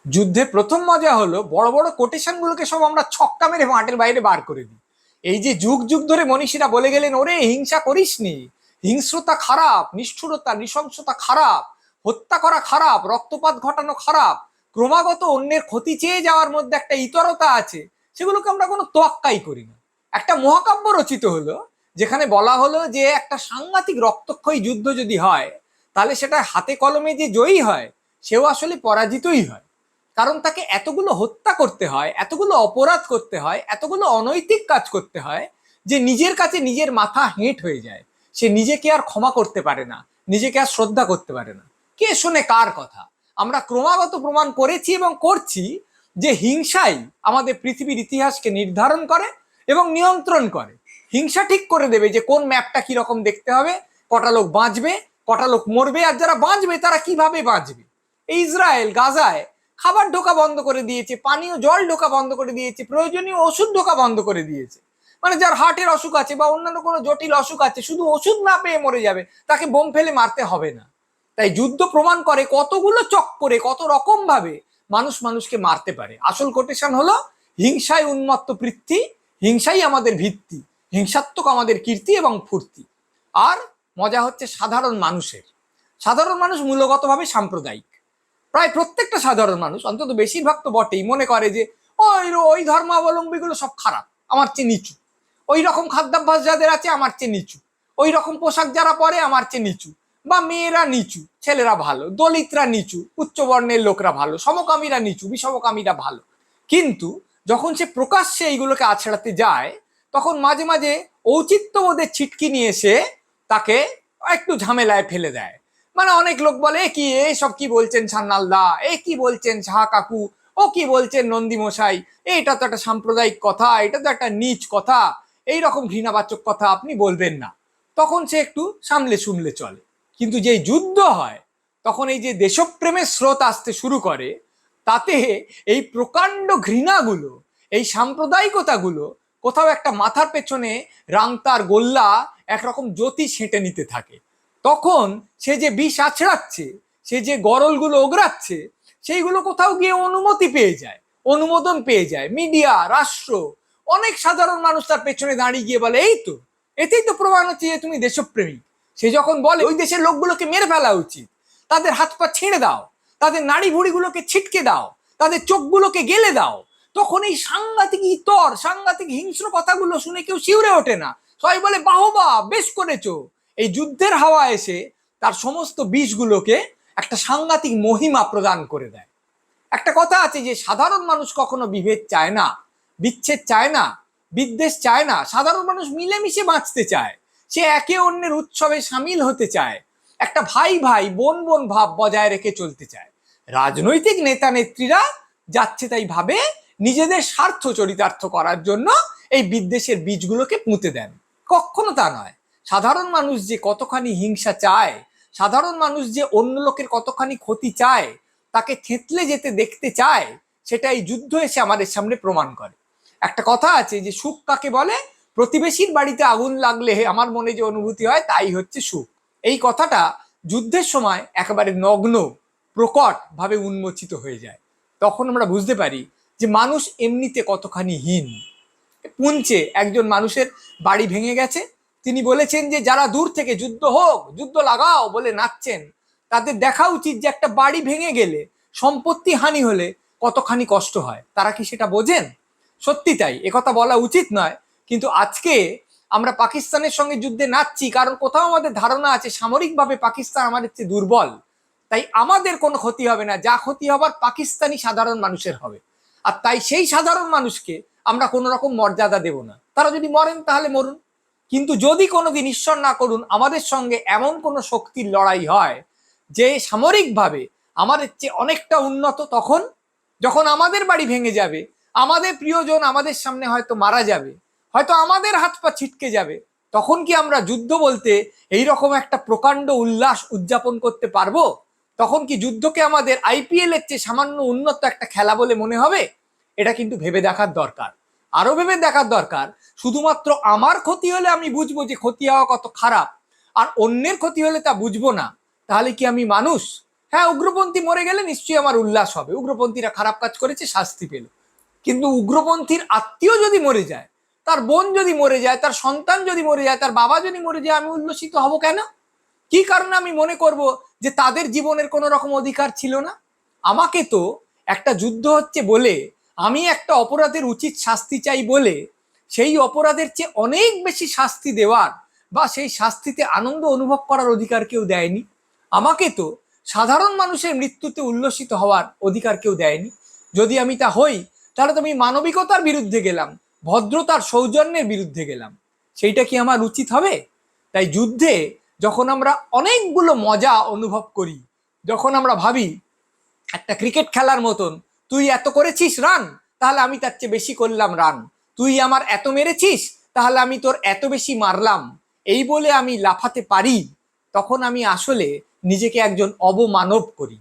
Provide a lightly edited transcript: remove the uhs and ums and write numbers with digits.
যুদ্ধে প্রথম মজা হলো বড় বড় কোটেশন গুলোকে সব আমরা ছক্কা মেরে মাঠের বাইরে বার করে দিই। এই যে যুগ যুগ ধরে মনীষীরা বলে গেলেন, ওরে হিংসা করিসনি, হিংস্রতা খারাপ, নিষ্ঠুরতা নৃশংসতা খারাপ, হত্যা করা খারাপ, রক্তপাত ঘটানো খারাপ, ক্রমাগত অন্যের ক্ষতি চেয়ে যাওয়ার মধ্যে একটা ইতরতা আছে, সেগুলোকে আমরা কোনো তোয়াক্কাই করি না। একটা মহাকাব্য রচিত হলো যেখানে বলা হলো যে একটা সাংঘাতিক রক্তক্ষয়ী যুদ্ধ যদি হয়, তাহলে সেটা হাতে কলমে যে জয়ী হয় সেও আসলে পরাজিতই হয়। কারণ তাকে এতগুলো হত্যা করতে হয়, এতগুলো অপরাধ করতে হয়, এতগুলো অনৈতিক কাজ করতে হয় যে নিজের কাছে নিজের মাথা হেঁট হয়ে যায়। সে নিজেকে আর ক্ষমা করতে পারে না, নিজেকে আর শ্রদ্ধা করতে পারে না। কে শোনে কার কথা? আমরা ক্রমাগত প্রমাণ করেছি এবং করছি যে হিংসাই আমাদের পৃথিবীর ইতিহাসকে নির্ধারণ করে এবং নিয়ন্ত্রণ করে। হিংসা ঠিক করে দেবে যে কোন ম্যাপটা কিরকম দেখতে হবে, কটা লোক বাঁচবে, কটা লোক মরবে, আর যারা বাঁচবে তারা কিভাবে বাঁচবে। এই ইসরায়েল গাজায় খাবার ঢোকা বন্ধ করে দিয়েছে, পানীয় জল ঢোকা বন্ধ করে দিয়েছে, প্রয়োজনীয় ওষুধ ঢোকা বন্ধ করে দিয়েছে। মানে যার হার্টের অসুখ আছে বা অন্যান্য কোনো জটিল অসুখ আছে, শুধু ওষুধ না পেয়ে মরে যাবে, তাকে বোম ফেলে মারতে হবে না। তাই যুদ্ধ প্রমাণ করে কতগুলো চক্করে কত রকম ভাবে মানুষ মানুষকে মারতে পারে। আসল কোটেশন হলো হিংসায় উন্মত্ত পৃথ্বী, হিংসাই আমাদের ভিত্তি, হিংসাত্মক আমাদের কীর্তি এবং ফুর্তি। আর মজা হচ্ছে সাধারণ মানুষের। সাধারণ মানুষ মূলগতভাবে সাম্প্রদায়িক। প্রায় প্রত্যেকটা সাধারণ মানুষ, অন্তত বেশিরভাগ তো বটেই, মনে করে যে ওই ওই ধর্মাবলম্বীগুলো সব খারাপ, আমার চেয়ে নিচু। ওই রকম খাদ্যাভ্যাস যাদের আছে আমার চেয়ে নিচু, ওই রকম পোশাক যারা পরে আমার চেয়ে নিচু, বা মেয়েরা নিচু, ছেলেরা ভালো, দলিতরা নিচু, উচ্চবর্ণের লোকরা ভালো, সমকামীরা নিচু, বিষমকামীরা ভালো। কিন্তু যখন সে প্রকাশ্যে এইগুলোকে আছড়াতে যায়, তখন মাঝে মাঝে ঔচিত্যবোধের ছিটকি নিয়ে এসে তাকে একটু ঝামেলায় ফেলে দেয়। মানে অনেক লোক বলে, কি এসব কি বলছেন সান্নালদা, এ কি বলছেন সাহা কাকু, ও কি বলছেন নন্দী মশাই, এটা তো একটা সাম্প্রদায়িক কথা, এটা তো একটা নীচ কথা, এই রকম ঘৃণাবাচক কথা আপনি বলবেন না। তখন সে একটু সামলে শুনলে চলে। কিন্তু যেই যুদ্ধ হয়, তখন এই যে দেশপ্রেমের স্রোত আসতে শুরু করে, তাতে এই প্রকাণ্ড ঘৃণাগুলো, এই সাম্প্রদায়িকতাগুলো কোথাও একটা মাথার পেছনে রাংতার গোল্লা একরকম জ্যোতি ছেঁটে নিতে থাকে। তখন সে যে বিষ আছড়াচ্ছে, সে যে গরলগুলো ওগরাচ্ছে, সেইগুলো কোথাও গিয়ে অনুমতি পেয়ে যায়, অনুমোদন পেয়ে যায়। মিডিয়া, রাষ্ট্র, অনেক সাধারণ মানুষ তার পেছনে দাঁড়িয়ে গিয়ে বলে, এই তো, এতেই তো প্রমাণ হচ্ছে যে তুমি দেশপ্রেমিক। সে যখন বলে ওই দেশের লোকগুলোকে মেরে ফেলা উচিত, তাদের হাত পা ছেড়ে দাও, তাদের নাড়ি ভুড়িগুলোকে ছিটকে দাও, তাদের চোখগুলোকে গেলে দাও, তখন এই সাংঘাতিক ইতর, সাংঘাতিক হিংস্র কথাগুলো শুনে কেউ শিউরে ওঠে না। সবাই বলে বাহবা, বেশ করেছো। এই যুদ্ধের হাওয়া এসে তার সমস্ত বিষগুলোকে একটা সাংঘাতিক মহিমা প্রদান করে দেয়। একটা কথা আছে যে সাধারণ মানুষ কখনো বিভেদ চায় না, বিচ্ছেদ চায় না, বিদ্বেষ চায় না। সাধারণ মানুষ মিলেমিশে বাঁচতে চায়, সে একে অন্যের উৎসবে সামিল হতে চায়, একটা ভাই ভাই বোন বোন ভাব বজায় রেখে চলতে চায়। রাজনৈতিক নেতা নেত্রীরা যাচ্ছে তাই ভাবে নিজেদের স্বার্থ চরিতার্থ করার জন্য এই বিদ্বেষের বীজগুলোকে পুঁতে দেন। কখনো তা নয়। সাধারণ মানুষ যে কতখানি হিংসা চায়, সাধারণ মানুষ যে অন্য লোকের কতখানি ক্ষতি চায়, তাকে থেতলে যেতে দেখতে চায়, সেটা এই যুদ্ধ এসে আমাদের সামনে প্রমাণ করে। একটা কথা আছে যে সুখ কাকে বলে, প্রতিবেশীর বাড়িতে আগুন লাগলে আমার মনে যে অনুভূতি হয় তাই হচ্ছে সুখ। এই কথাটা যুদ্ধের সময় একেবারে নগ্ন প্রকট ভাবে উন্মোচিত হয়ে যায়। তখন আমরা বুঝতে পারি যে মানুষ এমনিতে কতখানি হীন। পুঞ্চে একজন মানুষের বাড়ি ভেঙে গেছে, তিনি বলেছেন যে যারা দূর থেকে যুদ্ধ হোক, যুদ্ধ লাগাও বলে নাচছেন, তাদের দেখা উচিত যে একটা বাড়ি ভেঙে গেলে, সম্পত্তি হানি হলে কতখানি কষ্ট হয়। তারা কি সেটা বোঝেন? সত্যি তাই, একথা বলা উচিত নয়। কিন্তু আজকে আমরা পাকিস্তানের সঙ্গে যুদ্ধে নাচছি কারণ কোথাও আমাদের ধারণা আছে সামরিকভাবে পাকিস্তান আমাদের চেয়ে দুর্বল, তাই আমাদের কোনো ক্ষতি হবে না, যা ক্ষতি হবার পাকিস্তানি সাধারণ মানুষের হবে। আর তাই সেই সাধারণ মানুষকে আমরা কোনো রকম মর্যাদা দেব না। তারা যদি মরেন তাহলে মরুন, কিন্তু যদি কোনোদিন ঈশ্বর না করুন আমাদের সঙ্গে এমন কোনো শক্তির লড়াই হয় যে সামরিকভাবে আমাদের চেয়ে অনেকটা উন্নত, তখন যখন আমাদের বাড়ি ভেঙে যাবে, আমাদের প্রিয়জন আমাদের সামনে হয়তো মারা যাবে, হয়তো আমাদের হাত পা ছিটকে যাবে, তখন কি আমরা যুদ্ধ বলতে এইরকম একটা প্রকাণ্ড উল্লাস উদযাপন করতে পারবো? তখন কি যুদ্ধকে আমাদের আইপিএল এর চেয়ে সামান্য উন্নত একটা খেলা বলে মনে হবে? এটা কিন্তু ভেবে দেখার দরকার। আরো ভেবে দেখার দরকার, শুধুমাত্র আমার ক্ষতি হলে আমি বুঝবো যে ক্ষতি হওয়া কত খারাপ, আর অন্যের ক্ষতি হলে তা বুঝবো না, তাহলে কি আমি মানুষ? হ্যাঁ, উগ্রপন্থী মরে গেলে নিশ্চয়ই আমার উল্লাস হবে, উগ্রপন্থীরা খারাপ কাজ করেছে, শাস্তি পেল। কিন্তু উগ্রপন্থীর আত্মীয় যদি মরে যায়, তার বোন যদি মরে যায়, তার সন্তান যদি মরে যায়, তার বাবা যদি মরে যায়, আমি উল্লসিত হব কেন? কি কারণে আমি মনে করব যে তাদের জীবনের কোনো রকম অধিকার ছিল না? আমাকে তো একটা যুদ্ধ হচ্ছে বলে, আমি একটা অপরাধের উচিত শাস্তি চাই বলে, সেই অপরাধের চেয়ে অনেক বেশি শাস্তি দেওয়ার বা সেই শাস্তিতে আনন্দ অনুভব করার অধিকার কেউ দেয়নি। আমাকে তো সাধারণ মানুষের মৃত্যুতে উল্লসিত হওয়ার অধিকার কেউ দেয়নি। যদি আমি তা হই, তাহলে তো আমি মানবিকতার বিরুদ্ধে গেলাম, ভদ্রতার, সৌজন্যের বিরুদ্ধে গেলাম। সেইটা কি আমার উচিত হবে? তাই যুদ্ধে যখন আমরা অনেকগুলো মজা অনুভব করি, যখন আমরা ভাবি একটা ক্রিকেট খেলার মতন, তুই এত করেছিস রান, তাহলে আমি তার চেয়ে বেশি করলাম রান, তুই আমার এত মেরেছিস, তাহলে আমি তোর এত বেশি মারলাম, এই বলে আমি লাফাতে পারি, তখন আমি আসলে নিজেকে একজন অবমানব করি।